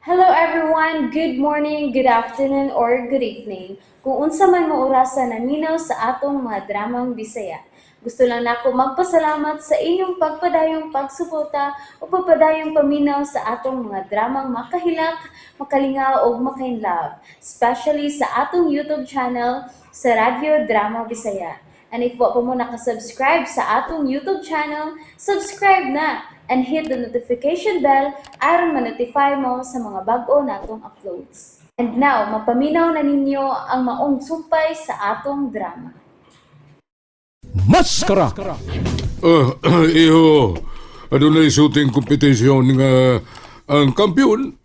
Hello everyone, good morning, good afternoon, or good evening. Kung unsa man mo orasan naminaw sa atong mga dramang Bisaya. Gusto lang nako magpasalamat sa inyong pagpadayong pagsuporta o pagpadayong paminaw sa atong mga dramang makahilak, makalingaw o makainlove, especially sa atong YouTube channel sa Radyo Drama Bisaya. And if wa pa mo nakasubscribe sa atong YouTube channel, subscribe na and hit the notification bell aron ma-notify mo sa mga bag-o natong uploads. And now, mapaminaw na ninyo ang maong sumpay sa atong drama. Maskara! Iho, ano na shooting competition nga ang kampiyon,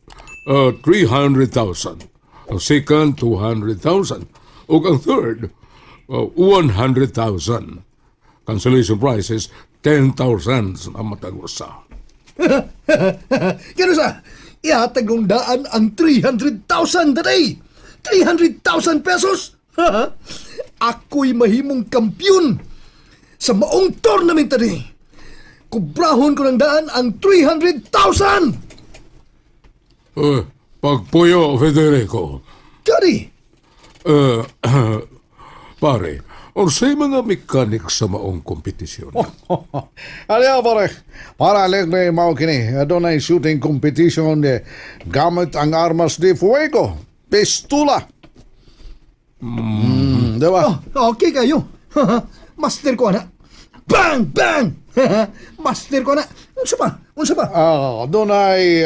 300,000. Ang second, 200,000. O ang third, 100,000. Cancellation price is 10,000 na matagusa. Kano sa? Ihatag ng daan ang 300,000 today! 300,000 pesos! Ako'y mahimong kampyon sa maong tournament today. Kubrahon ko ng daan ang 300,000! Pagpuyo, Federico. Kari! Pare, orsay mga mekanik sa maong kompetisyon. Ano pare? Para aleg na mao kini. Doon ay shooting competition gamit ang armas de fuego. Pistola. Diba? Okay kayo. Master ko na. Bang! Bang! Master ko na. Unsa pa? Unsa pa? Doon ay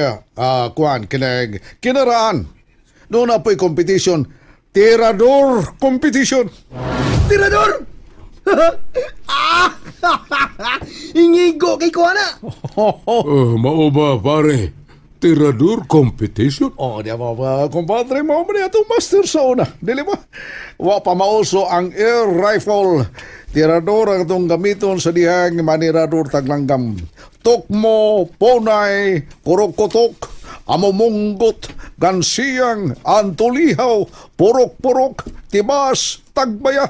kuan kinag kinaraan. Doon na po'y competition. Tirador competition. Tirador! Ingigo kay ko na. Mao ba, pare? Tirador competition? Di ba, kumpadre, mo man itong master sa una. Dili ba? Wa pa mauso ang air rifle. Tirador ang itong gamiton sa dihang manirador taglanggam. Tukmo, ponay, kurokotok, amomunggot, gansiyang, antulihaw, purok-purok, tibas, tagbaya.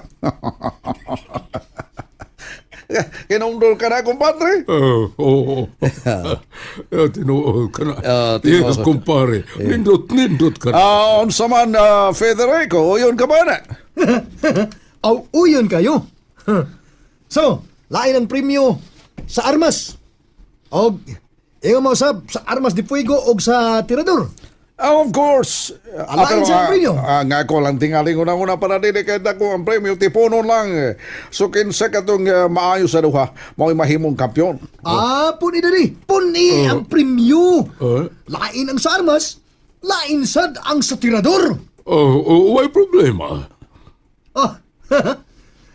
Kinundol ka na, kumpadre? Oo. Tinuod ka na. tinuod. Yes, kumpare. Nindot ka na. Unsa man, Federico, yun ka ba na? Aw, uyon kayo. So, lain ang premyo sa armas. Og, ingon mo sa armas de fuego og sa tirador. Of course. Alain sa premyo. Nga ko lang tingaling una para dili kay dako ang premyo tiponon lang. So kinsa katong maayo sa duha, mao'y mahimong kampiyon. Puni dali. Puni ang premyo. Eh? Lain ang sa armas, lain sad ang sa tirador. Why problema?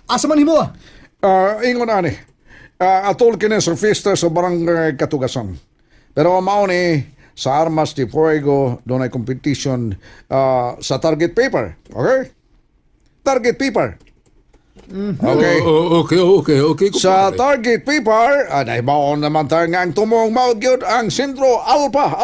Asa man himo Ingon ani. Atol kini sa fiesta sa barangay Katugasan. Pero mao ni sa armas de fuego doon ay competition sa target paper. Okay? Target paper. Okay. Okay. Sa kumpare. target paper, naibaon naman tayo nga ang tumong maugyod ang sentro alpha.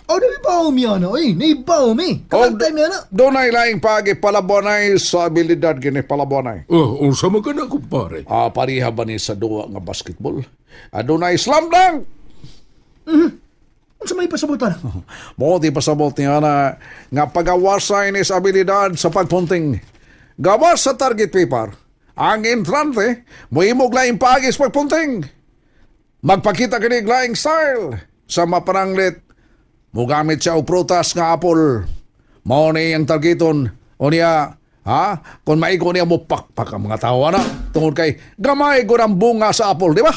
Naibaw mi ano, naibaw mi. Kamantay mi ano. Doon ay laing pagi palabonay sa abilidad gini palabonay. Unsa man ka na, kumpare? Pariha ba ni sa duwa nga basketball? Doon ay slam dunk. Unsa may pasabutan? Mo di pasabot niya na nga pagawasay ni sa abilidad sa pagpunting. Gawas sa target paper. Ang entrante, mo imog laing pagis pagpunting. Magpakita kini laing style sa mapananglit. Mo gamit siya og prutas nga apple. Mao ni ang targeton. O niya, kung maigo niya mo pakpak ang mga tawa na. Tungod kay gamay ko ng bunga sa apple, di ba?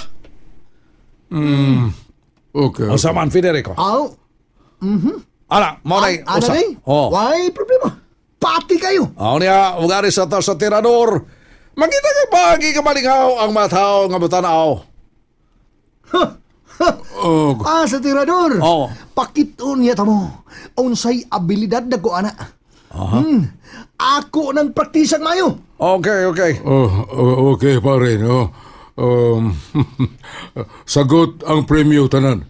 Okay. O saman, Federico. Ana, mo na Ano ni? Why problema? Pati kayo. Ako niya, ugari sa ta sa tirador. Magkita ka pagi ka malingaw ang matao nga matanaw. Sa tirador. Oo. Pakiton niya tamo. Unsay abilidad na ko ana. Ako nang praktisang mayo. Okay. Okay, pare, no? Sagot ang premyo tanan.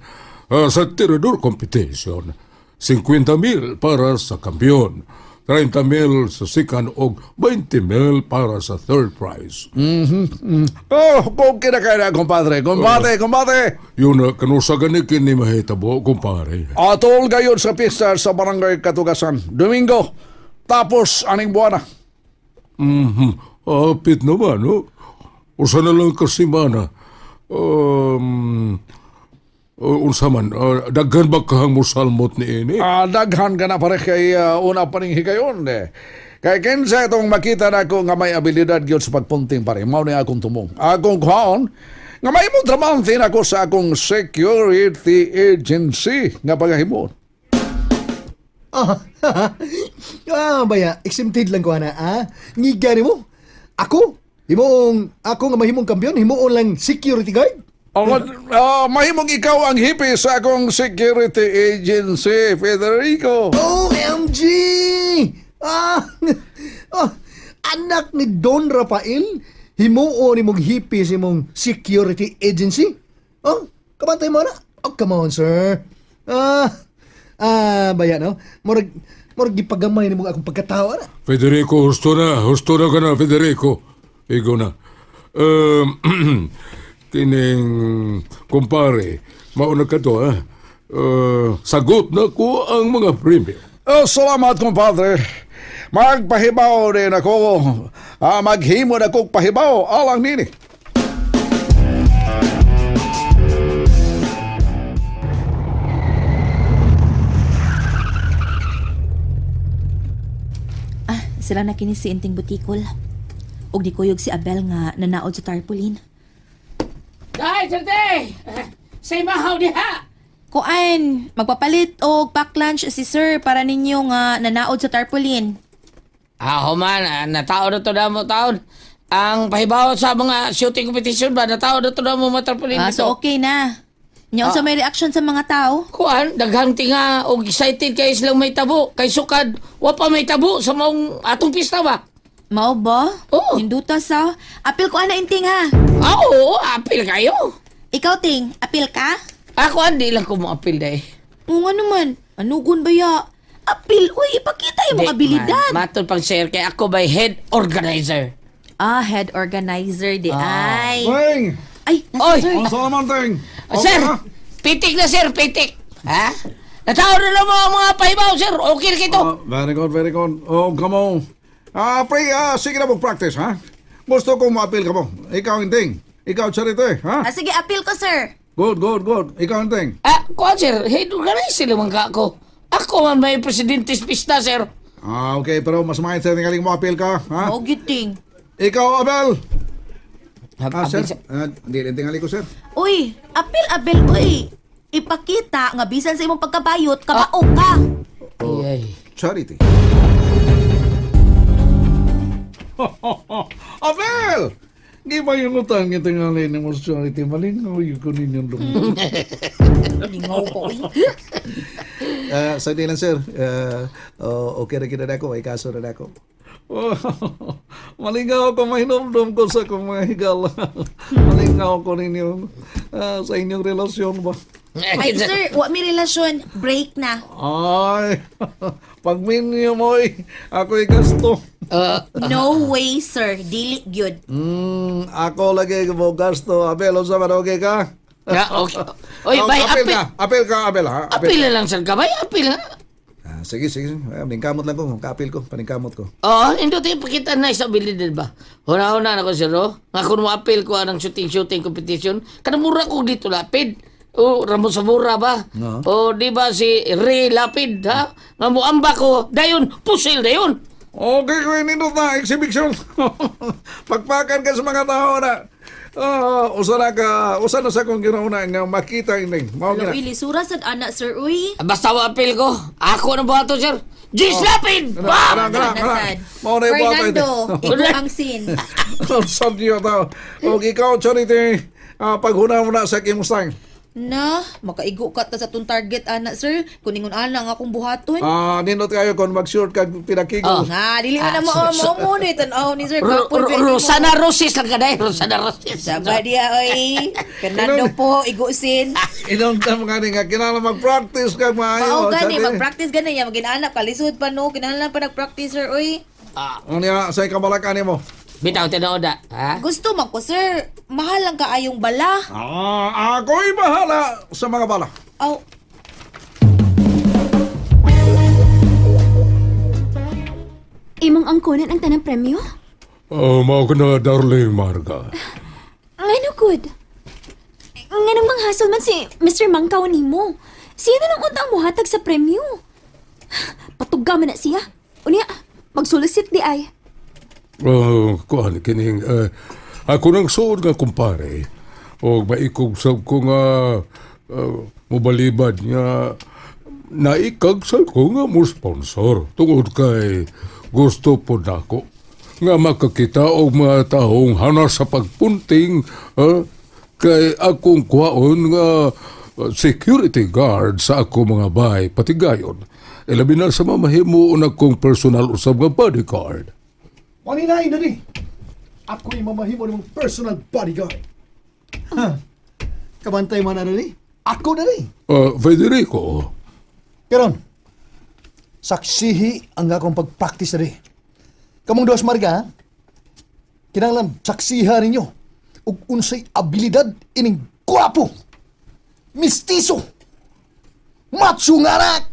Sa tirador competition, 50,000 para sa kampiyon, 30 mil sa second o 20 mil para sa third prize. Oh, kung kinakaya, kumpadre. Kumbate. Yun na, kanusa ganikin ni mahitabo, kumpare. Atol gayon sa pista sa barangay Katugasan. Domingo. Tapos, aning buwan na. Apit naman, no? Usa na lang kasi mana. Unsa man, daghan ba kahang musalmot ni ini? Daghan ka na pare kay una pa ning higayon eh. Kay kinsa itong makita na ko nga may abilidad gyud sa pagpunting pare. Mao ni akong tumong. Akong kuhaon nga may mo tramantin ako sa akong security agency nga pagahimon. Baya, exempted lang ko na, Ngiga ni mo? Ako? Ako nga mahimong kampiyon, himuon lang security guard? Mahimong ikaw ang hipi sa akong security agency, Federico. OMG! Anak ni Don Rafael, himuon ni mong hipi si mong security agency? Kabantay mo na? Come on, sir. Baya, no? Murag gipagamay ni mong akong pagkatawa na. Federico, husto na ka na, Federico. Ikaw na. Kining kumpare, mauna ka to, sagot na ko ang mga premyo. Salamat, kumpadre. Magpahibaw din ako. Maghimo na kong pahibaw alang nini. Sila na kini si Inting Butikol. Og di kuyog si Abel nga nanaod sa tarpaulin. Dahil, sante! Say mahaw diha! Kuan, magpapalit og pack lunch si sir para ninyo nga nanaod sa tarpaulin. Man, natao na to na mo taon. Ang pahibaw sa mga shooting competition ba, natao na to na mo matrapolin dito. So okay na. Nyaon sa may reaction sa mga tao? Kuan, daghang tinga og excited kay silang may tabo. Kay sukad, wa pa may tabo sa maong atong pista ba? Mao ba? Oo. Hinduta sa. Apil ko ana Inting ha. Oo, apil kayo. Ikaw Ting, apil ka? Ako, hindi lang ko mo apil dahi. Oo nga naman. Anugon ba ya? Apil, uy, ipakita yung mga abilidad. Matod pang share kay ako by head organizer. Head organizer di ay. Ting! Ay, Oy! sir. Ang salaman, Ting! Sir, pitik na sir, pitik. Ha? Natao na lang mo ang mga pahibaw, sir. Okay na kito. Very good. Oh, come on. Pre, sige na mag-practice, ha? Gusto kong ma-appeal ka mo. Ikaw, Inting. Ikaw, Charite, ha? Sige, apil ko sir. Good. Ikaw, Inting. Kuan sir, head organizer naman ka ako. Ako man may presidentes pista, sir. Okay, pero mas mahit sa tingaling mo appeal ka, ha? Mao giting. Ikaw, Abel. Sir? Sir. Hindi rin tingali ko, sir. Uy, apil Abel uy. Ipakita nga bisan sa imong pagkabayot kabao ka. Ay. Charity. Abel! Di ba yung utang yung tingali ni mo sa Charity? Malingaw yung kunin yung lumi. Lingaw ko uy. Sa lang, sir. Okay na kita na ako. May kaso na ako. Malingaw ko, mahinomdom ko sa kong mga higala. Malingaw ko ninyo sa inyong relasyon ba? Ay sir, wa mi relasyon. Break na. Ay, pag minyo mo ako'y gasto. No way sir, dili gyud. Ako lagi mo gasto. Abel, o sa okay ka? Okay. Oy, bay, apil. Apel ka, Abel, ha? Apil na lang, sir. Kabay, apil na. Sige. Paningkamot lang ko. Kaapil ko. Paningkamot ko. Hindi tayo pakita na sa abilidad ba? Huna-huna na ko, sir, no? Nga kung mo-apil ko anang shooting competition, kanamura ko dito lapid. Ramo sa mura ba? No. Di ba si Ray Lapid, ha? Nga mo-amba ko, dayon, pusil dayon. Okay ko nindot na exhibition. Pagpakan ka sa mga tao na. Usa na sa kong ginauna nga makita ining. Mao Uy, gina. lisura sad ana sir uy. Basta mo-apil ko, ako na ba ito, sir? Jis Lapid! Bam! Nasad. Mao na yung bata ito. Fernando, ikaw ang sin. Sabi niyo tao. O ikaw, Charity, paghuna mo na sa kimustang. Na, makaigo ka ta sa tong target ana sir. Kuningon ana nga akong buhaton. Nindot kayo kung mag-short kag pinakigo. Nga, dili man na mo ni tanaw ni sir. Rosana Rosis lang ka na Rosana Rosis. Saba dia oy. Kanado po igusin. Inong tam nga nga kinahanglan mag-practice kag maayo. Mao gani mag-practice gani ya maginanak kalisod pa no. Kinahanglan pa nag-practice sir oy. Ano niya sa kabalak mo? Bitaw tinood ha? Gusto man ko sir. Mahal lang kaayong bala. Ako'y bahala sa mga bala. Aw, Imong angkonan ang tanang premyo? Mao ka na, darling Marga. Ngano good? Nganong manghasol man si Mr. Mangkaw nimo? Siya na nang untang muhatag sa premyo. Patugga man na siya. Unya, magsulisit di ay. Kuhan, kining, ako nang suod nga kumpare, o maikog sab ko nga mubalibad nga naikagsal ko nga mo sponsor tungod kay gusto po nako nga makakita og mga taong hanas sa pagpunting kay akong kuhaon nga security guard sa ako mga bahay patigayon. Ilabi na sa mamahimo na kong personal usab nga bodyguard. Maninain na ni. Ako'y mamahimo ng personal bodyguard. Ha? Kabantay man na ni. Ako na ni. Federico, Karon, saksihi ang akong pag-practice na ni. Kamong dos Marga, kinahanglan saksiha ninyo ug unsay abilidad ining gwapo, mistiso, macho nga anak.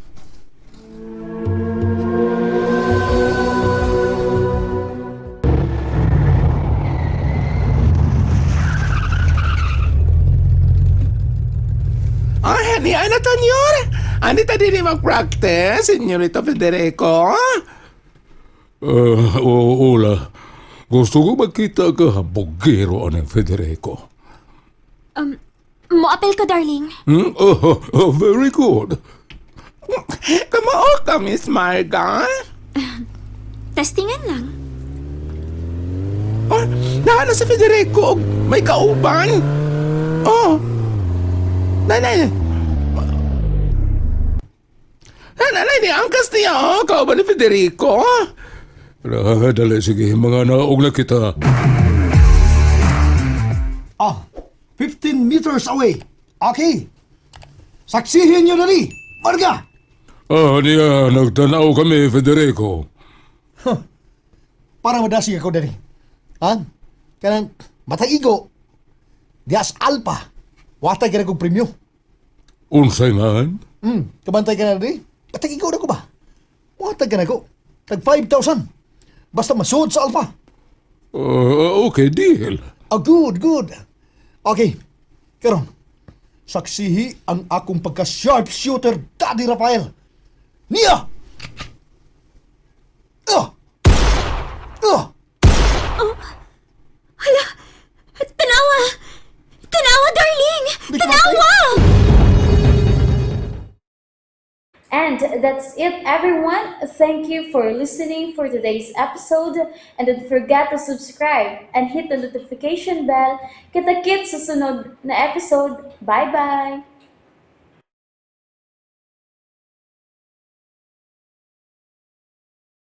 Ni ano, Tonyor? Ano tadi ni mag-practice, Senyorito Federico? Ola, gusto ko magkita ka habogero anong Federico. Moapel ka, darling. Very good. Kamao ka, Miss Marga? Testingan lang. Oh, naano si Federico? May kauban? Oh, nanay. Nanay, ni angkas niya, oh. Kauban ni Federico. Dali, sige, mga naog na kita. 15 meters away. Okay. Saksihin nyo na ni, Marga. Niya, nagtanaw kami, Federico. Para madasig ako dali. Kanang mataigo. Dias alpa. Watay ka na kong premyo. Unsay man? Kabantay ka na dali. Mataigo na ko ba? Watay ka na ko. Tag 5,000. Basta masuod sa alpa. Okay, deal. Good, good. Okay. Karon, saksihi ang akong pagka-sharpshooter, Daddy Rafael. Nia! Tanawa! Tanawa, darling! Tanawa! And that's it, everyone. Thank you for listening for today's episode. And don't forget to subscribe and hit the notification bell. Kita-kits sa sunod na episode. Bye-bye!